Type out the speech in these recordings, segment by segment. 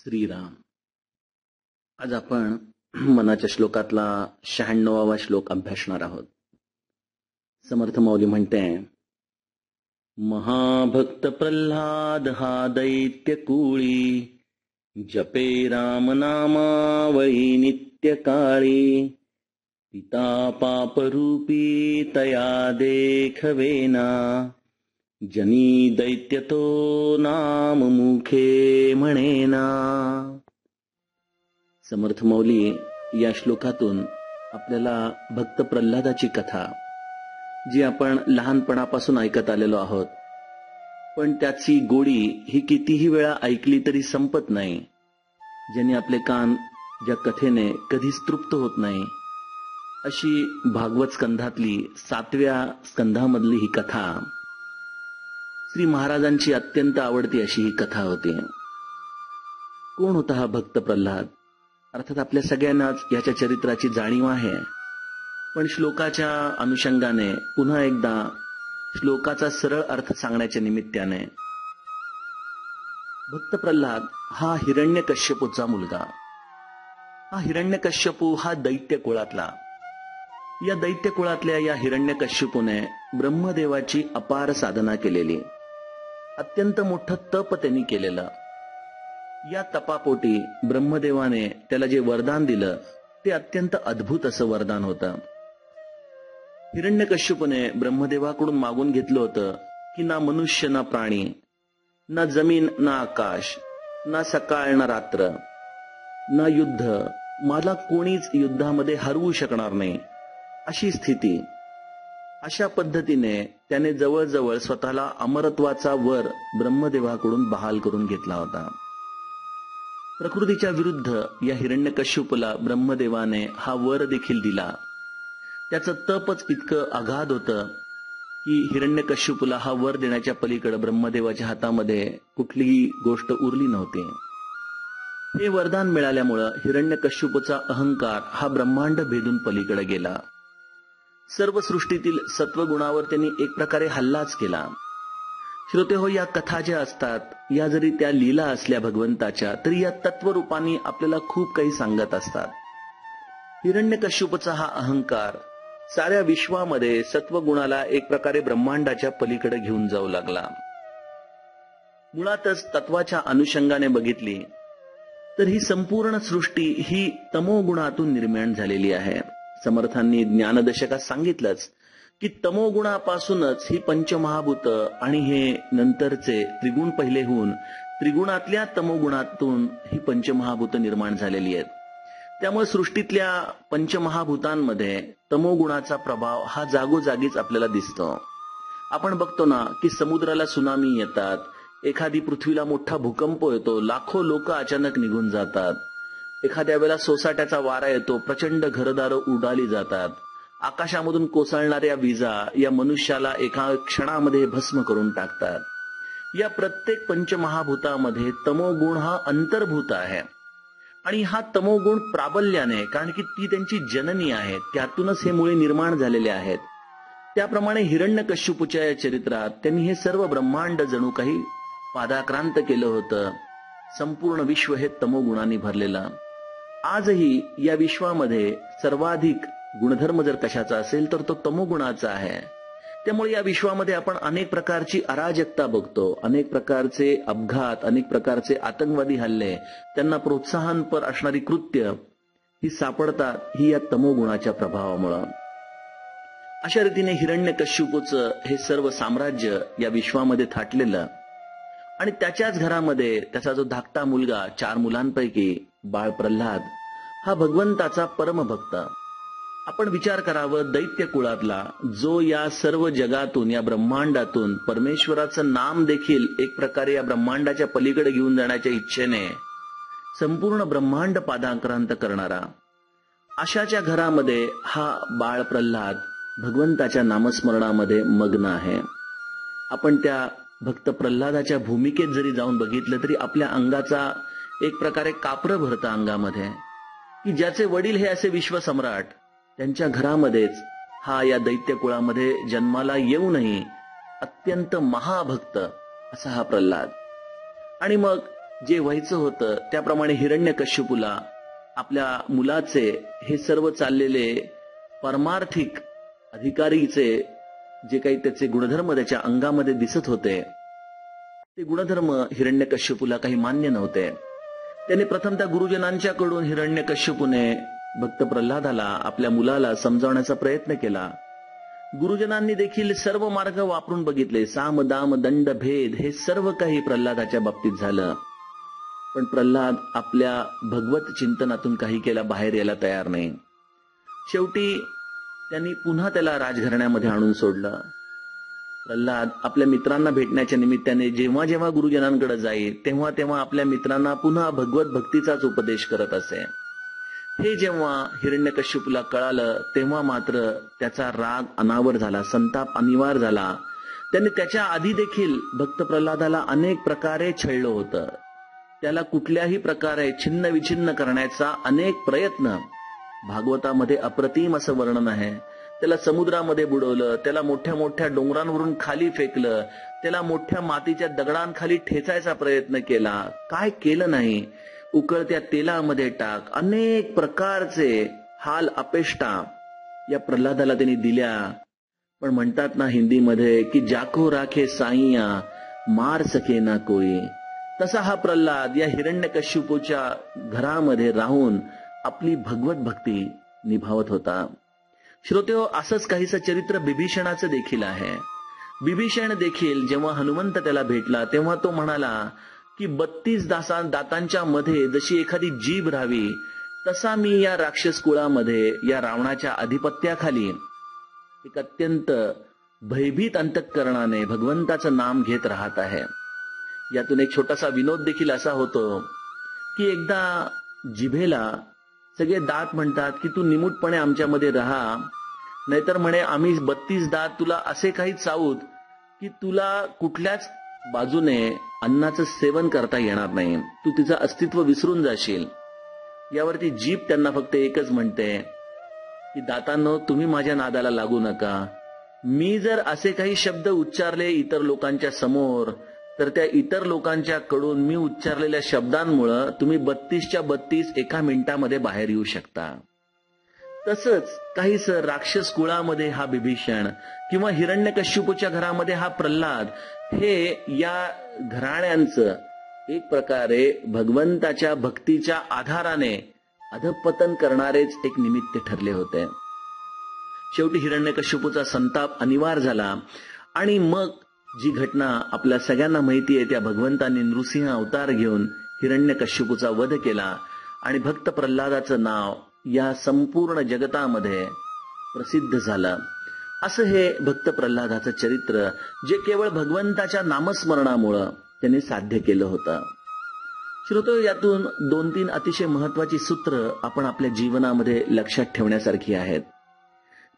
श्रीराम. आज आपण मनाच्या श्लोकातला 96वा श्लोक अभ्यासणार आहोत. समर्थ माऊली म्हणते, महाभक्त प्रल्हाद हा दैत्य कुळी, जपे राम नामावळी नित्य काळी, पिता पापरूपी तया देखवेना, जनी दैत्य तो नाम मुखे म्हणेना. समर्थ माऊली या श्लोकातून आपल्याला भक्त प्रल्हादाची कथा, जी आपण लहानपणापासून ऐकत आलेलो आहोत, पण त्याची गोडी ही कितीही वेळा ऐकली तरी संपत नाही. ज्याने आपले कान ज्या कथेने कधीच तृप्त होत नाही, अशी भागवत स्कंधातली 7व्या स्कंधामधली ही कथा, श्री महाराजांची अत्यंत आवडती अशी ही कथा होती. कोण होता हा भक्त प्रल्हाद? अर्थात आपल्या सगळ्यांनाच याच्या चरित्राची जाणीव आहे, पण श्लोकाच्या अनुषंगाने पुन्हा एकदा श्लोकाचा सरळ अर्थ सांगण्याच्या निमित्ताने, भक्त प्रल्हाद हा हिरण्यकश्यपूचा मुलगा. हा हिरण्यकश्यपू हा दैत्य कुळातला. या दैत्य कुळातल्या या हिरण्यकश्यपूने ब्रह्मदेवाची अपार साधना केलेली, अत्यंत मोठं तप त्यांनी केलेलं. या तपापोटी ब्रह्मदेवाने त्याला जे वरदान दिलं ते अत्यंत अद्भुत असं वरदान होतं. हिरण्यकश्यपूने ब्रह्मदेवाकडून मागून घेतलं होतं की ना मनुष्य ना प्राणी, ना जमीन ना आकाश, ना सकाळ ना रात्र, ना युद्ध, मला कोणीच युद्धामध्ये हरवू शकणार नाही अशी स्थिती. अशा पद्धतीने त्याने जवळजवळ स्वतःला अमरत्वाचा वर ब्रह्मदेवाकडून बहाल करून घेतला होता. प्रकृतीच्या विरुद्ध या हिरण्यकश्यपूला ब्रह्मदेवाने हा वर देखील दिला. त्याचं तपच इतकं अगाध होतं की हिरण्यकश्यपूला हा वर देण्याच्या पलीकडे ब्रह्मदेवाच्या हातामध्ये कुठलीही गोष्ट उरली नव्हती. हे वरदान मिळाल्यामुळं हिरण्यकश्यपूचा अहंकार हा ब्रह्मांड भेदून पलीकडे गेला. सर्व सृष्टीतील सत्वगुणावर त्यांनी एक प्रकारे हल्लाच केला. श्रोतेहो, या कथा ज्या असतात, या जरी त्या लीला असल्या भगवंताच्या, तरी या तत्वरूपाने आपल्याला खूप काही सांगत असतात. हिरण्यकश्यपूचा हा अहंकार साऱ्या विश्वामध्ये सत्वगुणाला एक प्रकारे ब्रह्मांडाच्या पलीकडे घेऊन जाऊ लागला. मुळातच तत्वाच्या अनुषंगाने बघितली तर ही संपूर्ण सृष्टी ही तमोगुणातून निर्माण झालेली आहे. समर्थांनी ज्ञानदशकात सांगितलंच की तमोगुणापासूनच ही पंचमहाभूत आणि हे नंतरचे त्रिगुण पहिले होऊन त्रिगुणातल्या तमोगुणातून ही पंचमहाभूत निर्माण झालेली आहेत. त्यामुळे सृष्टीतल्या पंचमहाभूतांमध्ये तमोगुणाचा प्रभाव हा जागोजागीच आपल्याला दिसतो. आपण बघतो ना की समुद्राला सुनामी येतात, एखादी पृथ्वीला मोठा भूकंप येतो, लाखो लोक अचानक निघून जातात. एखाद्या वेळेला सोसाट्याचा वारा येतो, प्रचंड घरदारं उडाली जातात. आकाशामधून कोसळणाऱ्या विजा या मनुष्याला एका क्षणामध्ये भस्म करून टाकतात. या प्रत्येक पंचमहाभूतामध्ये तमोगुण हा अंतर्भूत आहे. आणि हा तमोगुण प्राबल्याने, कारण की ती त्यांची जननी आहे, त्यातूनच हे मुळे निर्माण झालेले आहेत. त्याप्रमाणे हिरण्यकश्यपूच्या या चरित्रात त्यांनी हे सर्व ब्रह्मांड जणू काही पादाक्रांत केलं होतं. संपूर्ण विश्व हे तमोगुणांनी भरलेलं. आजही या विश्वामध्ये सर्वाधिक गुणधर्म जर कशाचा असेल तर तो तमोगुणाचा आहे. त्यामुळे या विश्वामध्ये आपण अनेक प्रकारची अराजकता बघतो, अनेक प्रकारचे अपघात, अनेक प्रकारचे आतंकवादी हल्ले, त्यांना प्रोत्साहनपर असणारी कृत्य ही सापडतात, ही या तमोगुणाच्या प्रभावामुळे. अशा रीतीने हिरण्यकश्यपूचं हे सर्व साम्राज्य या विश्वामध्ये थाटलेलं आणि त्याच्याच घरामध्ये त्याचा जो धाकटा मुलगा, 4 मुलांपैकी बाळ प्रल्हाद हा भगवंताचा परमभक्त. आपण विचार करावं, दैत्य कुळातला जो या सर्व जगातून, या ब्रह्मांडातून परमेश्वराचं नाम देखील एक प्रकारे या ब्रह्मांडाच्या पलीकडे घेऊन जाण्याच्या इच्छेने संपूर्ण ब्रह्मांड पादाक्रांत करणारा, अशाच्या घरामध्ये हा बाळ प्रल्हाद भगवंताच्या नामस्मरणामध्ये मग्न आहे. आपण त्या भक्त प्रल्हादाच्या भूमिकेत जरी जाऊन बघितलं तरी आपल्या अंगाचा एक प्रकारे कापरं भरतं अंगामध्ये, की ज्याचे वडील हे असे विश्वसम्राट, त्यांच्या घरामध्येच हा या दैत्य कुळामध्ये जन्माला येऊनही अत्यंत महाभक्त असा हा प्रल्हाद. आणि मग जे व्हायचं होतं त्याप्रमाणे हिरण्यकश्यपूला आपल्या मुलाचे हे सर्व चाललेले परमार्थिक अधिकारीचे जे काही त्याचे गुणधर्म त्याच्या अंगामध्ये दिसत होते ते गुणधर्म हिरण्यकश्यपूला काही मान्य नव्हते. त्याने प्रथम त्या गुरुजनांच्याकडून हिरण्यकश्यपूने भक्त प्रल्हादाला आपल्या मुलाला समजावण्याचा प्रयत्न केला. गुरुजनांनी देखील सर्व मार्ग वापरून बघितले. साम दाम दंड भेद हे सर्व काही प्रल्हादाच्या बाबतीत झालं, पण प्रल्हाद आपल्या भगवत चिंतनातून काही केला बाहेर यायला तयार नाही. शेवटी त्यांनी पुन्हा त्याला राजघराण्यामध्ये आणून सोडलं. प्रल्हाद आपल्या मित्रांना भेटण्याच्या निमित्ताने जेव्हा जेव्हा गुरुजनांकडे जाई तेव्हा तेव्हा आपल्या मित्रांना पुन्हा भगवत भक्तीचाच उपदेश करत असे. हे जेव्हा हिरण्यकश्यपूला कळालं तेव्हा मात्र त्याचा राग अनावर झाला, संताप अनिवार्य झाला. त्याने त्याच्या आधी देखील भक्त प्रल्हादाला अनेक प्रकारे छळलं होतं. त्याला कुठल्याही प्रकारे छिन्न विछिन्न करण्याचा अनेक प्रयत्न भागवतामध्ये अप्रतिम असं वर्णन आहे. त्याला समुद्रामध्ये बुडवलं, त्याला मोठ्या मोठ्या डोंगरांवरून खाली फेकलं, त्याला मोठ्या मातीच्या दगडांखाली ठेचायचा प्रयत्न केला, काय केलं नाही. उकळत्या तेलामध्ये टाक, अनेक प्रकारचे हाल अपेष्टा या प्रल्हादाला त्यांनी दिल्या. पण म्हणतात ना हिंदीमध्ये की जाको राखे साईया मार सके ना कोई, तसा हा प्रल्हाद या हिरण्यकश्यपूच्या घरामध्ये राहून आपली भगवत भक्ती निभावत होता. श्रोतेहो, असंच काहीसं चरित्र बिभीषणाचं देखील आहे. बिभीषण देखील जेव्हा हनुमंत त्याला भेटला तेव्हा तो म्हणाला की 32 दातांच्या मध्ये जशी एखादी जीभ राहावी तसा मी या राक्षस कुळामध्ये या रावणाच्या अधिपत्याखाली एक अत्यंत भयभीत अंतःकरणाने भगवंताचं नाम घेत राहत आहे. यातून एक छोटासा विनोद देखील असा होतो की एकदा जिभेला सगळे दात म्हणतात की तू निमूटपणे आमच्यामध्ये राहा, नाहीतर म्हणे आम्ही 32 दात तुला असे काही चावूत की तुला कुठल्याच बाजूने अन्नाचं सेवन करता येणार नाही, तू तिचं अस्तित्व विसरून जाशील. यावरती जीभ त्यांना फक्त एकच म्हणते की दातांनो, तुम्ही माझ्या नादाला लागू नका. मी जर असे काही शब्द उच्चारले इतर लोकांच्या समोर तर त्या इतर लोकांच्या कडून मी उच्चारलेल्या शब्दांमुळे तुम्ही 32च्या 32 एका मिनिटामध्ये बाहेर येऊ शकता. तसंच काहीच राक्षस कुळामध्ये हा बिभीषण किंवा हिरण्यकश्यपूच्या घरामध्ये हा प्रल्हाद हे या घराण्यांचं एक प्रकारे भगवंताच्या भक्तीच्या आधाराने अधपतन करणारेच एक निमित्त ठरले होते. शेवटी हिरण्यकश्यपूचा संताप अनिवार्य झाला आणि मग जी घटना आपल्या सगळ्यांना माहिती आहे त्या भगवंतांनी नृसिंह अवतार घेऊन हिरण्यकश्यपूचा वध केला आणि भक्त प्रल्हादाचं नाव या संपूर्ण जगतामध्ये प्रसिद्ध झालं. असं हे भक्त प्रल्हादाचं चरित्र जे केवळ भगवंताच्या नामस्मरणामुळं त्यांनी साध्य केलं होतं. श्रोतो, यातून 2-3 अतिशय महत्वाची सूत्र आपण आपल्या जीवनामध्ये लक्षात ठेवण्यासारखी आहेत.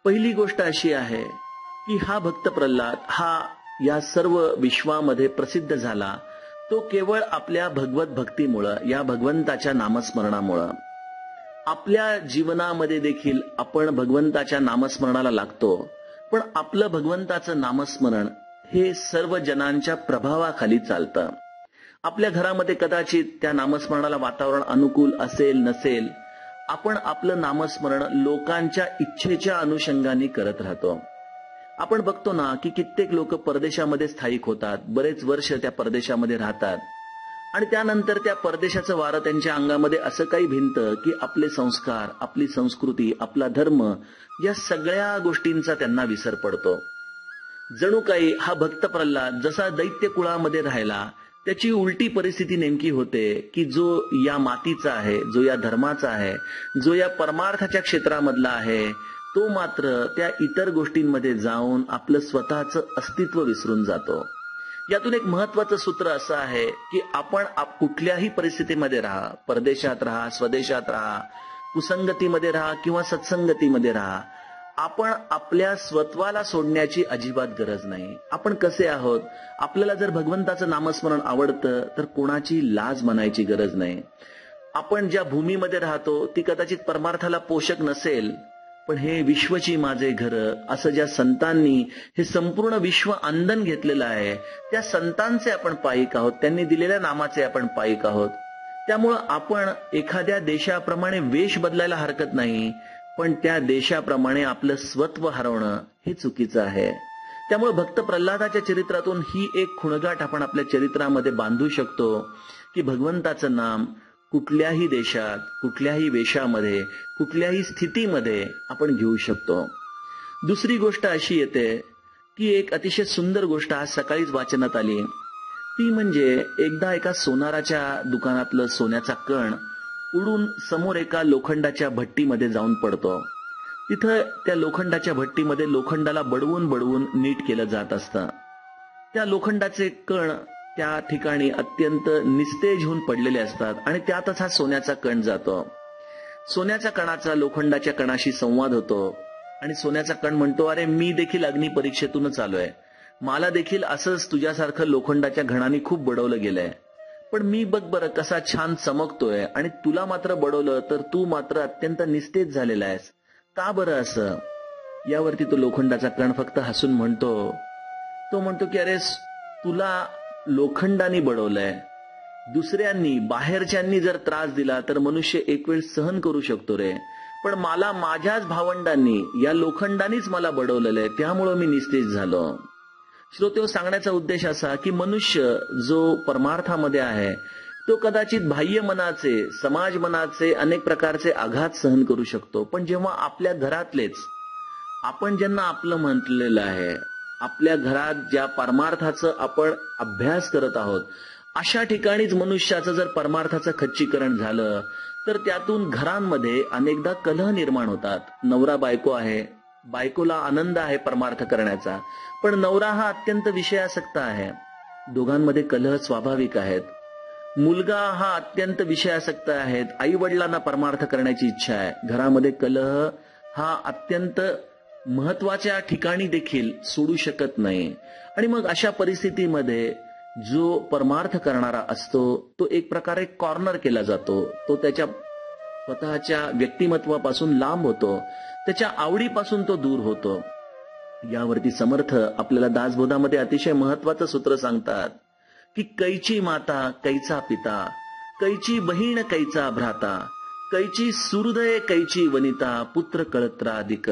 पहिली गोष्ट अशी आहे की हा भक्त प्रल्हाद हा या सर्व विश्वामध्ये प्रसिद्ध झाला तो केवळ आपल्या भगवत भक्तीमुळं, या भगवंताच्या नामस्मरणामुळं. आपल्या जीवनामध्ये देखील आपण भगवंताच्या नामस्मरणाला लागतो, पण आपलं भगवंताचं नामस्मरण हे सर्व जनांच्या प्रभावाखाली चालतं. आपल्या घरामध्ये कदाचित त्या नामस्मरणाला वातावरण अनुकूल असेल नसेल, आपण आपलं नामस्मरण लोकांच्या इच्छेच्या अनुषंगाने करत राहतो. आपण बघतो ना की कित्येक लोक परदेशामध्ये स्थायिक होतात, बरेच वर्ष त्या परदेशामध्ये राहतात आणि त्यानंतर त्या परदेशाचं वारं त्यांच्या अंगामध्ये असं काही भिनतं की आपले संस्कार, आपली संस्कृती, आपला धर्म या सगळ्या गोष्टींचा त्यांना विसर पडतो. जणू काही हा भक्त प्रल्हाद जसा दैत्य कुळामध्ये राहिला त्याची उलटी परिस्थिती नेमकी होते की जो या मातीचा आहे, जो या धर्माचा आहे, जो या परमार्थाच्या क्षेत्रामधला आहे, तो मात्र त्या इतर गोष्टींमध्ये जाऊन आपलं स्वतःचं अस्तित्व विसरून जातो. यातून एक महत्वाचं सूत्र असं आहे की आपण कुठल्याही परिस्थितीमध्ये राहा, परदेशात राहा, स्वदेशात राहा, कुसंगतीमध्ये राहा किंवा सत्संगतीमध्ये राहा, आपण आपल्या स्वत्वाला सोडण्याची अजिबात गरज नाही. आपण कसे आहोत, आपल्याला जर भगवंताचं नामस्मरण आवडतं तर कोणाची लाज मानायची गरज नाही. आपण ज्या भूमीमध्ये राहतो ती कदाचित परमार्थाला पोषक नसेल, पण हे विश्वची माझे घर असं ज्या संतांनी हे संपूर्ण विश्व आंदन घेतलेलं आहे, त्या संतांचे आपण पाईक आहोत, त्यांनी दिलेल्या नामाचे आपण पाईक आहोत. त्यामुळं आपण एखाद्या देशाप्रमाणे वेश बदलायला हरकत नाही, पण त्या देशाप्रमाणे आपलं स्वत्व हरवणं हे चुकीचं आहे. त्यामुळे भक्त प्रल्हादाच्या चरित्रातून ही एक खुणगाठ आपण आपल्या चरित्रामध्ये बांधू शकतो की भगवंताचं नाम कुठल्याही देशात, कुठल्याही वेशामध्ये, कुठल्याही स्थितीमध्ये आपण घेऊ शकतो. दुसरी गोष्ट अशी येते की एक अतिशय सुंदर गोष्ट आज सकाळीच वाचनात आली, ती म्हणजे एकदा एका सोनाराच्या दुकानातलं सोन्याचा कण उडून समोर एका लोखंडाच्या भट्टीमध्ये जाऊन पडतो. तिथं त्या लोखंडाच्या भट्टीमध्ये लोखंडाला बडवून बडवून नीट केलं जात असतं. त्या लोखंडाचे कण त्या ठिकाणी अत्यंत निस्तेज होऊन पडलेले असतात आणि त्यातच हा सोन्याचा कण जातो. सोन्याच्या कणाचा लोखंडाच्या कणाशी संवाद होतो आणि सोन्याचा कण म्हणतो, अरे मी देखील अग्निपरीक्षेतूनच आलोय, मला देखील असंच तुझ्यासारखं लोखंडाच्या घणाने खूप बडवलं गेलंय, पण मी बघ बरं कसा छान चमकतोय आणि तुला मात्र बडवलं तर तू मात्र अत्यंत निस्तेज झालेला आहेस, का बरं असं? यावरती तो लोखंडाचा कण फक्त हसून म्हणतो की अरे तुला लोखंडाने बडवलंय, दुसऱ्यांनी बाहेरच्यांनी जर त्रास दिला तर मनुष्य एक वेळ सहन करू शकतो रे, पण मला माझ्याच भावंडांनी या लोखंडानेच मला बडवलेलं आहे, त्यामुळं मी निस्तेज झालो. श्रोतेहो, सांगण्याचा उद्देश असा की मनुष्य जो परमार्थामध्ये आहे तो कदाचित बाह्य मनाचे, समाज मनाचे अनेक प्रकारचे आघात सहन करू शकतो, पण जेव्हा आपल्या घरातलेच, आपण ज्यांना आपलं म्हटलेलं आहे, आपल्या घरात ज्या परमार्थाचं आपण अभ्यास करत आहोत, अशा ठिकाणीच मनुष्याचं जर परमार्थाचं खच्चीकरण झालं तर त्यातून घरांमध्ये अनेकदा कलह निर्माण होतात. नवरा बायको आहे, बायकोला आनंद आहे परमार्थ करण्याचा, पण नवरा हा अत्यंत विषयासक्त आहे, दोघांमध्ये कलह स्वाभाविक आहेत. मुलगा हा अत्यंत विषयासक्त आहे, आई वडिलांना परमार्थ करण्याची इच्छा आहे, घरामध्ये कलह हा अत्यंत महत्वाच्या ठिकाणी देखील सोडू शकत नाही. आणि मग अशा परिस्थितीमध्ये जो परमार्थ करणारा असतो तो एक प्रकारे कॉर्नर केला जातो, तो त्याच्या स्वतःच्या व्यक्तिमत्वापासून लांब होतो, त्याच्या आवडीपासून तो दूर होतो. यावरती समर्थ आपल्याला दासबोधामध्ये अतिशय महत्वाचं सूत्र सांगतात की कैची माता कैचा पिता, कैची बहीण कैचा भ्राता, कैची सुहृदय कैची वनिता, पुत्र कळत्राधिक,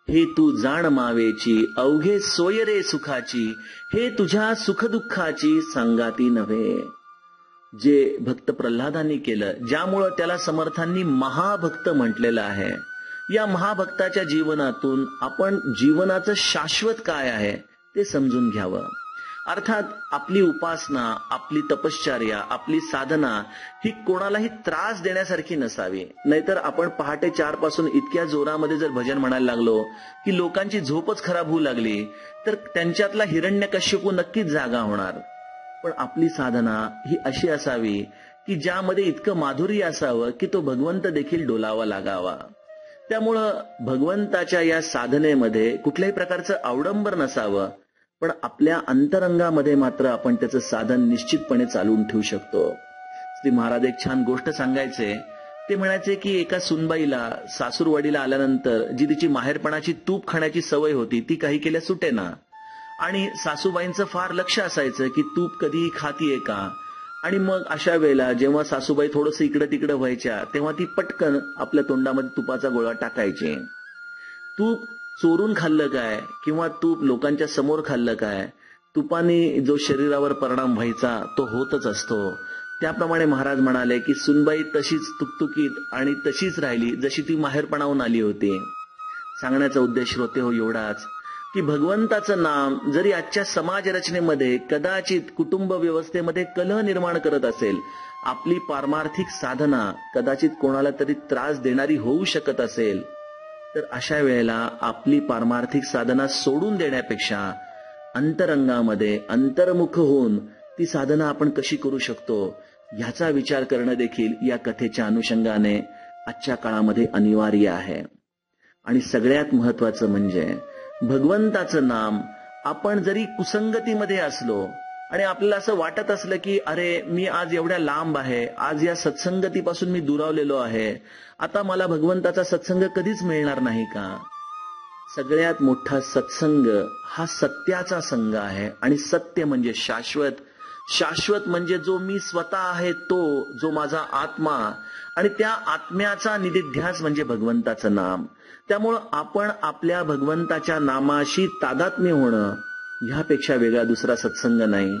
हे तू जाण मावेची अवघे सोय रे सुखाची, हे तुझ्या सुखदुःखाची सांगाती नव्हे. जे भक्त प्रल्हादांनी केलं, ज्यामुळं त्याला समर्थांनी महाभक्त म्हटलेलं आहे, या महाभक्ताच्या जीवनातून आपण जीवनाचं शाश्वत काय आहे ते समजून घ्यावं. अर्थात आपली उपासना, आपली तपश्चर्या, आपली साधना ही कोणालाही त्रास देण्यासारखी नसावी. नाहीतर आपण पहाटे 4 पासून इतक्या जोरामध्ये जर भजन म्हणायला लागलो की लोकांची झोपच खराब होऊ लागली तर त्यांच्यातला हिरण्यकश्यपू नक्कीच जागा होणार. पण आपली साधना ही अशी असावी की ज्यामध्ये इतकं माधुर्य असावं की तो भगवंत देखील डोलावा लागावा. त्यामुळं भगवंताच्या या साधनेमध्ये कुठल्याही प्रकारचं अवडंबर नसावं, पण आपल्या अंतरंगामध्ये मात्र आपण त्याचं साधन निश्चितपणे चालवून ठेवू शकतो. श्री महाराज एक छान गोष्ट सांगायचे, ते म्हणायचे की एका सुनबाईला सासूरवाडीला आल्यानंतर जी तिची माहेरपणाची तूप खाण्याची सवय होती ती काही केल्या सुटेना, आणि सासूबाईंचं फार लक्ष असायचं की तूप कधीही खातीये का. आणि मग अशा वेळेला जेव्हा सासूबाई थोडंसं इकडं तिकडं व्हायच्या तेव्हा ती पटकन आपल्या तोंडामध्ये तुपाचा गोळा टाकायचे. तूप चोरून खाल्लं काय किंवा तूप लोकांच्या समोर खाल्लं काय, तुपाने जो शरीरावर परिणाम व्हायचा तो होतच असतो. त्याप्रमाणे महाराज म्हणाले की सुनबाई तशीच तुकतुकीत आणि तशीच राहिली जशी ती माहेरपणाहून आली होती. सांगण्याचा उद्देश श्रोते हो एवढाच की भगवंताचं नाम जरी आजच्या समाज रचनेमध्ये कदाचित कुटुंब व्यवस्थेमध्ये कलह निर्माण करत असेल, आपली पारमार्थिक साधना कदाचित कोणाला तरी त्रास देणारी होऊ शकत असेल, तर अशा वेळेला आपली पारमार्थिक साधना सोडून देण्यापेक्षा अंतरंगामध्ये अंतर्मुख होऊन ती साधना आपण कशी करू शकतो ह्याचा विचार करणं देखील या कथेच्या अनुषंगाने आजच्या काळामध्ये अनिवार्य आहे. आणि सगळ्यात महत्वाचं म्हणजे भगवंताचं नाम आपण जरी कुसंगतीमध्ये असलो, आणि आपल्याला असं वाटत असलं की अरे मी आज एवढ्या लांब आहे, आज या सत्संगतीपासून मी दुरावलेलो आहे, आता मला भगवंताचा सत्संग कधीच मिळणार नाही का? सगळ्यात मोठा सत्संग हा सत्याचा संग आहे. आणि सत्य म्हणजे शाश्वत. शाश्वत म्हणजे जो मी स्वतः आहे तो, जो माझा आत्मा, आणि त्या आत्म्याचा निधिध्यास म्हणजे भगवंताचं नाम. त्यामुळं आपण आपल्या भगवंताच्या नामाशी तादात्म्य होणं, ह्यापेक्षा वेगळा दुसरा सत्संग नाही.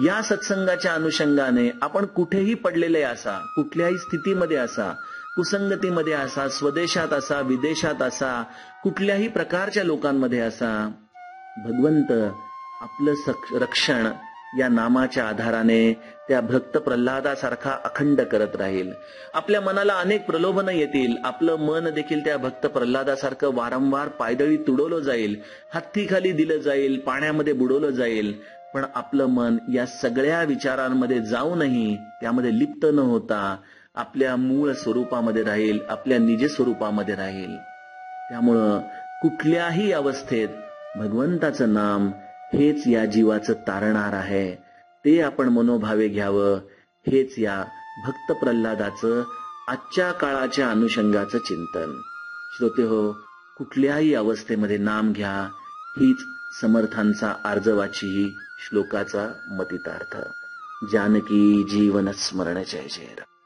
या सत्संगाच्या अनुषंगाने आपण कुठेही पडलेले असा, कुठल्याही स्थितीमध्ये असा, कुसंगतीमध्ये असा, स्वदेशात असा, विदेशात असा, कुठल्याही प्रकारच्या लोकांमध्ये असा, भगवंत आपलं रक्षण या नामाच्या आधाराने त्या भक्त प्रल्हादासारखा अखंड करत राहील. आपल्या मनाला अनेक प्रलोभनं येतील, आपलं मन देखील त्या भक्त प्रल्हादासारखं वारंवार पायदळी तुडवलं जाईल, हत्तीखाली दिलं जाईल, पाण्यामध्ये बुडवलं जाईल, पण आपलं मन या सगळ्या विचारांमध्ये जाऊनही त्यामध्ये लिप्त न होता आपल्या मूळ स्वरूपामध्ये राहील, आपल्या निज स्वरूपामध्ये राहील. त्यामुळं कुठल्याही अवस्थेत भगवंताचं नाम हेच या जीवाचं तारणार आहे. ते आपण मनोभावे घ्यावं. हेच या भक्त प्रल्हादाचं आजच्या काळाच्या अनुषंगाचं चिंतन. श्रोते हो, कुठल्याही अवस्थेमध्ये नाम घ्या, हीच समर्थांचा आर्जवाची श्लोकाचा मतितार्थ. जानकी जीवन स्मरण जय जय राम.